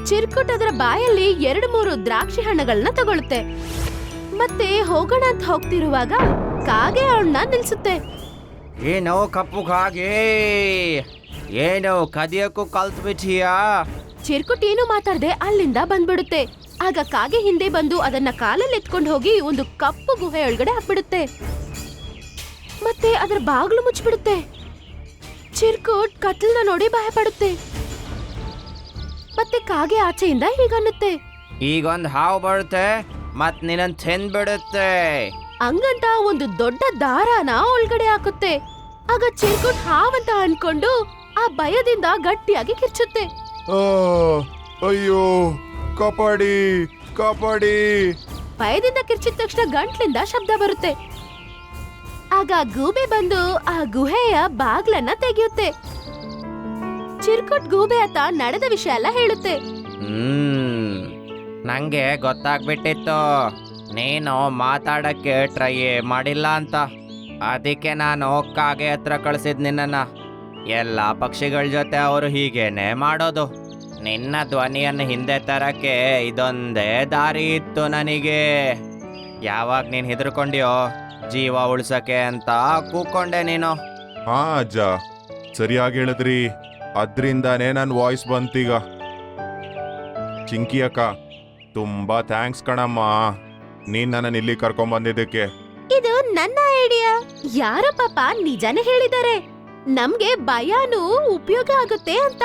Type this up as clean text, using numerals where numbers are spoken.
ಚಿರ್ಕುಟ್ ಅದರ ಬಾಯಲ್ಲಿ 2-3 ದ್ರಾಕ್ಷಿ ಹಣ್ಣುಗಳನ್ನ ತಗೊಳುತ್ತೆ. ಮತ್ತೆ ಹೋಗೋಣ ಅಂತ ಹೋಗ್ತಿರುವಾಗ ಕಾಗೆ ಅವಳನ್ನ ನಿಲ್ಸುತ್ತೆ. ಏನೋ ಕಪ್ಪು ಕಾಗೆ, ಏನೋ ಕದಿಯಕ್ಕೂ ಕಲ್ತ್ಬಿಟ್ಟಿಯಾ? ಚಿರ್ಕುಟ್ ಏನು ಮಾತಾಡದೆ ಅಲ್ಲಿಂದ ಬಂದ್ಬಿಡುತ್ತೆ. ಆಗ ಕಾಗೆ ಹಿಂದೆ ಬಂದು ಅದನ್ನ ಕಾಲಲ್ಲಿ ಎತ್ಕೊಂಡು ಹೋಗಿ ಒಂದು ಕಪ್ಪು ಗುಹೆ ಒಳಗಡೆ ಹಾಕ್ಬಿಡುತ್ತೆ. ಮತ್ತೆ ಅದರ ಬಾಗ್ಲು ಮುಚ್ಚಿಬಿಡುತ್ತೆ. ಚಿರ್ಕುಟ್ ಕತ್ಲನ್ನ ನೋಡಿ ಭಯ ಪಡುತ್ತೆ. ಮತ್ತೆ ಕಾಗೆ ಆಚೆಯಿಂದ ಹೀಗನ್ನುತ್ತೆ, ಈಗೊಂದು ಹಾವು ಬರುತ್ತೆ ಮತ್ ನಿನ್ನನ್ ತಿಂದ್ಬಿಡುತ್ತೆ. ಹಂಗಂತ ಒಂದು ದೊಡ್ಡ ದಾರಾನ ಒಳಗಡೆ ಹಾಕುತ್ತೆ. ಆಗ ಚಿರ್ಕುಟ್ ಹಾವಂತ ಅನ್ಕೊಂಡು ಆ ಭಯದಿಂದ ಗಟ್ಟಿಯಾಗಿ ಕಿರ್ಚುತ್ತೆ. ಅಯ್ಯೋ, ಕಾಪಾಡಿ ಕಾಪಾಡಿ. ಭಯದಿಂದ ಕಿರ್ಚಿದ ತಕ್ಷಣ ಗಂಟ್ಲಿಂದ ಶಬ್ದ ಬರುತ್ತೆ. ಆಗ ಗೂಬೆ ಬಂದು ಆ ಗುಹೆಯ ಬಾಗ್ಲನ್ನ ತೆಗೆಯುತ್ತೆ. ಚಿರ್ಕುಟ್ ಗೂಬೆ ಆತ ನಡೆದ ವಿಷಯ ಎಲ್ಲ ಹೇಳುತ್ತೆ. ನಂಗೆ ಗೊತ್ತಾಗ್ಬಿಟ್ಟಿತ್ತು ನೀನು ಮಾತಾಡಕ್ಕೆ ಟ್ರೈ ಮಾಡಿಲ್ಲ ಅಂತ. ಅದಕ್ಕೆ ನಾನು ಕಾಗೆ ಹತ್ರ ಕಳ್ಸಿದ್ ನಿನ್ನನ್ನ. ಎಲ್ಲ ಪಕ್ಷಿಗಳ ಜೊತೆ ಅವರು ಹೀಗೇನೆ ಮಾಡೋದು. ನಿನ್ನ ಧ್ವನಿಯನ್ನು ಹಿಂದೆ ತರಕ್ಕೆ ಇದೊಂದೇ ದಾರಿ ಇತ್ತು ನನಗೆ. ಯಾವಾಗ ನೀನ್ ಹೆದರ್ಕೊಂಡಿಯೋ ಜೀವ ಉಳ್ಸಕ್ಕೆ ಅಂತ ಕೂಕೊಂಡೆ ನೀನು. ಹಾ ಅಜ್ಜ, ಸರಿಯಾಗಿ ಹೇಳಿದ್ರಿ. ಅದ್ರಿಂದಾನೇ ನನ್ನ ವಾಯ್ಸ್ ಬಂತೀಗ. ಚಿಂಕಿ ಅಕ್ಕ, ತುಂಬಾ ಥ್ಯಾಂಕ್ಸ್ ಕಣಮ್ಮ, ನೀನ್ ನನ್ನ ಇಲ್ಲಿ ಕರ್ಕೊಂಡ್ಬಂದಿದ್ದಕ್ಕೆ. ಇದು ನನ್ನ ಐಡಿಯಾ. ಯಾರೋ ಪಾಪ ನಿಜಾನೇ ಹೇಳಿದ್ದಾರೆ, ನಮ್ಗೆ ಭಯನೂ ಉಪಯೋಗ ಆಗುತ್ತೆ ಅಂತ.